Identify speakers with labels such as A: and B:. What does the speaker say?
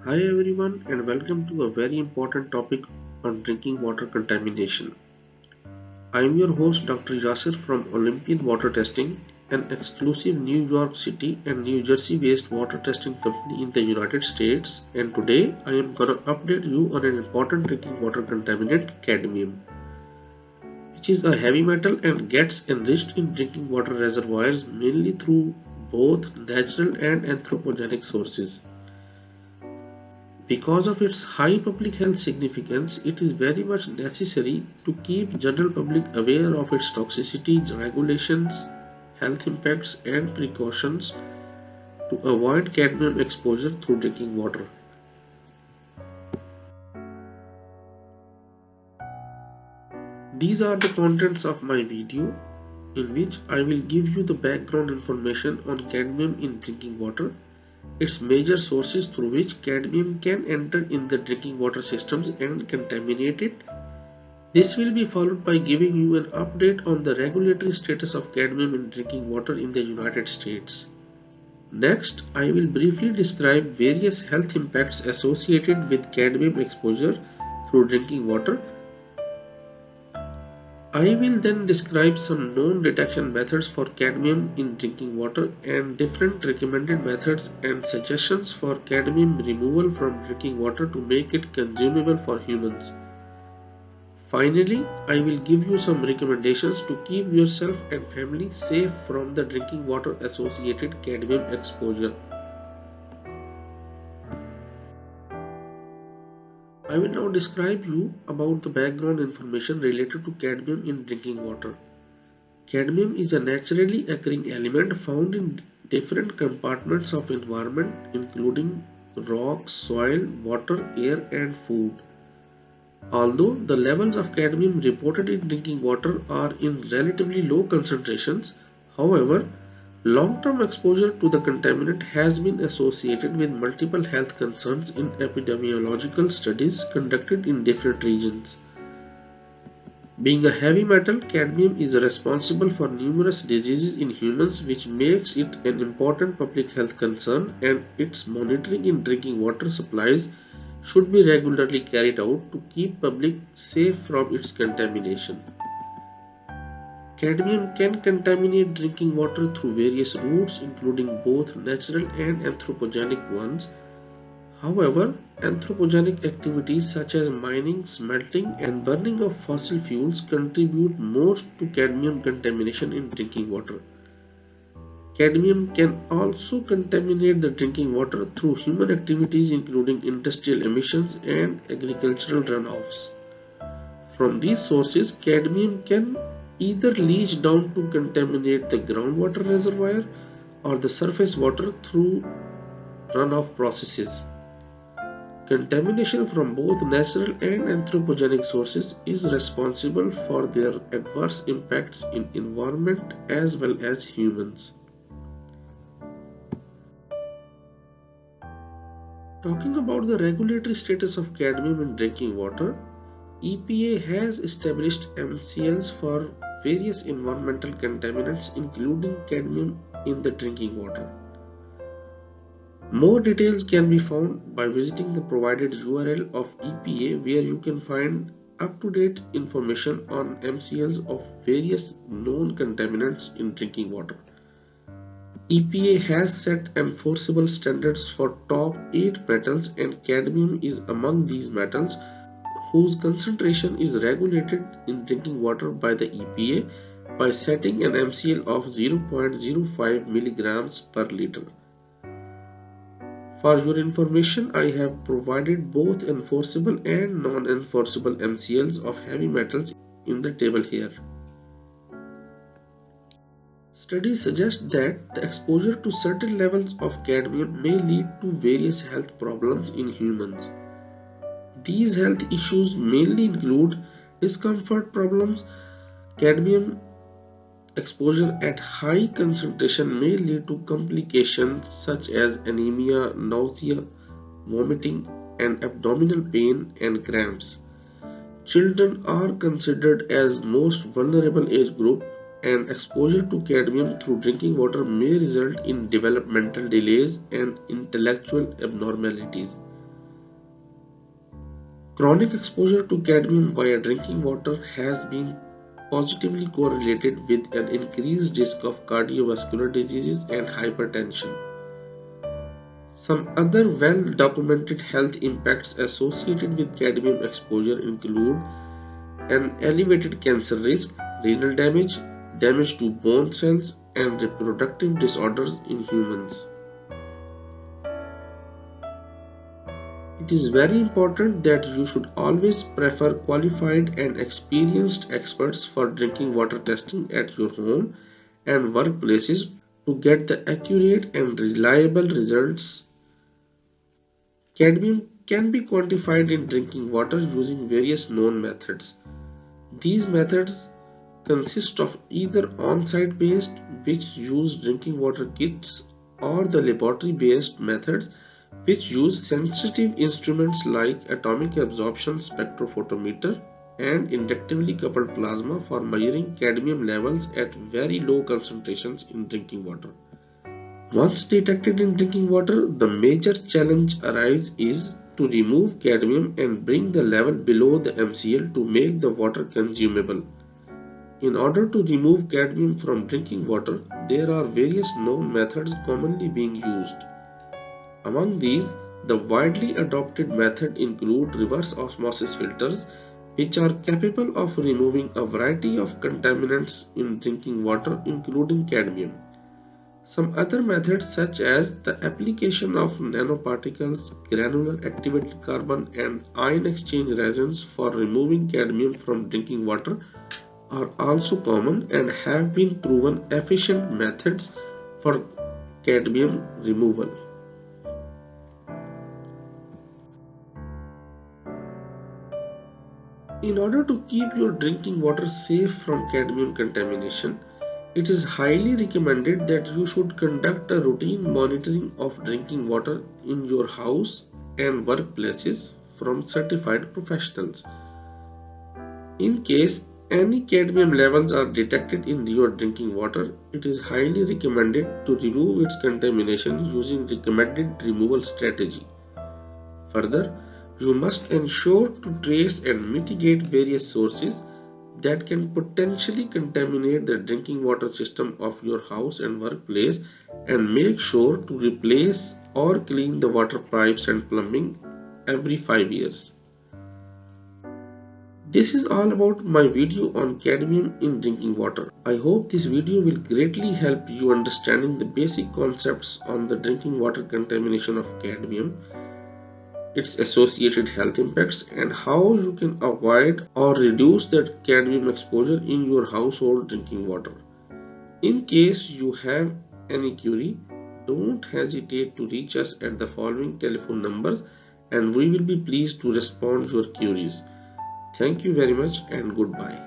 A: Hi everyone and welcome to a very important topic on drinking water contamination. I am your host Dr. Yasir from Olympian Water Testing, an exclusive New York City and New Jersey based water testing company in the United States, and today I am gonna update you on an important drinking water contaminant, cadmium, which is a heavy metal and gets enriched in drinking water reservoirs mainly through both natural and anthropogenic sources. Because of its high public health significance, it is very much necessary to keep general public aware of its toxicity, regulations, health impacts and precautions to avoid cadmium exposure through drinking water. These are the contents of my video in which I will give you the background information on cadmium in drinking water, its major sources through which cadmium can enter in the drinking water systems and contaminate it. This will be followed by giving you an update on the regulatory status of cadmium in drinking water in the United States. Next, I will briefly describe various health impacts associated with cadmium exposure through drinking water. I will then describe some known detection methods for cadmium in drinking water and different recommended methods and suggestions for cadmium removal from drinking water to make it consumable for humans. Finally, I will give you some recommendations to keep yourself and family safe from the drinking water associated cadmium exposure. I will now describe you about the background information related to cadmium in drinking water. Cadmium is a naturally occurring element found in different compartments of environment including rocks, soil, water, air and food. Although the levels of cadmium reported in drinking water are in relatively low concentrations, however, long-term exposure to the contaminant has been associated with multiple health concerns in epidemiological studies conducted in different regions. Being a heavy metal, cadmium is responsible for numerous diseases in humans, which makes it an important public health concern, and its monitoring in drinking water supplies should be regularly carried out to keep public safe from its contamination. Cadmium can contaminate drinking water through various routes, including both natural and anthropogenic ones. However, anthropogenic activities such as mining, smelting, and burning of fossil fuels contribute most to cadmium contamination in drinking water. Cadmium can also contaminate the drinking water through human activities including industrial emissions and agricultural runoffs. From these sources, cadmium can either leach down to contaminate the groundwater reservoir or the surface water through runoff processes. Contamination from both natural and anthropogenic sources is responsible for their adverse impacts in environment as well as humans. Talking about the regulatory status of cadmium in drinking water, EPA has established MCLs for various environmental contaminants including cadmium in the drinking water. More details can be found by visiting the provided URL of EPA, where you can find up-to-date information on MCLs of various known contaminants in drinking water. EPA has set enforceable standards for top 8 metals, and cadmium is among these metals whose concentration is regulated in drinking water by the EPA by setting an MCL of 0.05 milligrams per liter. For your information, I have provided both enforceable and non-enforceable MCLs of heavy metals in the table here. Studies suggest that the exposure to certain levels of cadmium may lead to various health problems in humans. These health issues mainly include discomfort problems. Cadmium exposure at high concentration may lead to complications such as anemia, nausea, vomiting, and abdominal pain and cramps. Children are considered as most vulnerable age group, and exposure to cadmium through drinking water may result in developmental delays and intellectual abnormalities. Chronic exposure to cadmium via drinking water has been positively correlated with an increased risk of cardiovascular diseases and hypertension. Some other well-documented health impacts associated with cadmium exposure include an elevated cancer risk, renal damage, damage to bone cells, and reproductive disorders in humans. It is very important that you should always prefer qualified and experienced experts for drinking water testing at your home and workplaces to get the accurate and reliable results. Cadmium can be quantified in drinking water using various known methods. These methods consist of either on-site based, which use drinking water kits, or the laboratory based methods, which use sensitive instruments like atomic absorption spectrophotometer and inductively coupled plasma for measuring cadmium levels at very low concentrations in drinking water. Once detected in drinking water, the major challenge arises is to remove cadmium and bring the level below the MCL to make the water consumable. In order to remove cadmium from drinking water, there are various known methods commonly being used. Among these, the widely adopted method include reverse osmosis filters, which are capable of removing a variety of contaminants in drinking water, including cadmium. Some other methods, such as the application of nanoparticles, granular activated carbon, and ion exchange resins for removing cadmium from drinking water, are also common and have been proven efficient methods for cadmium removal. In order to keep your drinking water safe from cadmium contamination, it is highly recommended that you should conduct a routine monitoring of drinking water in your house and workplaces from certified professionals. In case any cadmium levels are detected in your drinking water, it is highly recommended to remove its contamination using recommended removal strategy. Further, you must ensure to trace and mitigate various sources that can potentially contaminate the drinking water system of your house and workplace, and make sure to replace or clean the water pipes and plumbing every 5 years. This is all about my video on cadmium in drinking water. I hope this video will greatly help you understanding the basic concepts on the drinking water contamination of cadmium, its associated health impacts, and how you can avoid or reduce that cadmium exposure in your household drinking water. In case you have any query, don't hesitate to reach us at the following telephone numbers and we will be pleased to respond to your queries. Thank you very much and goodbye.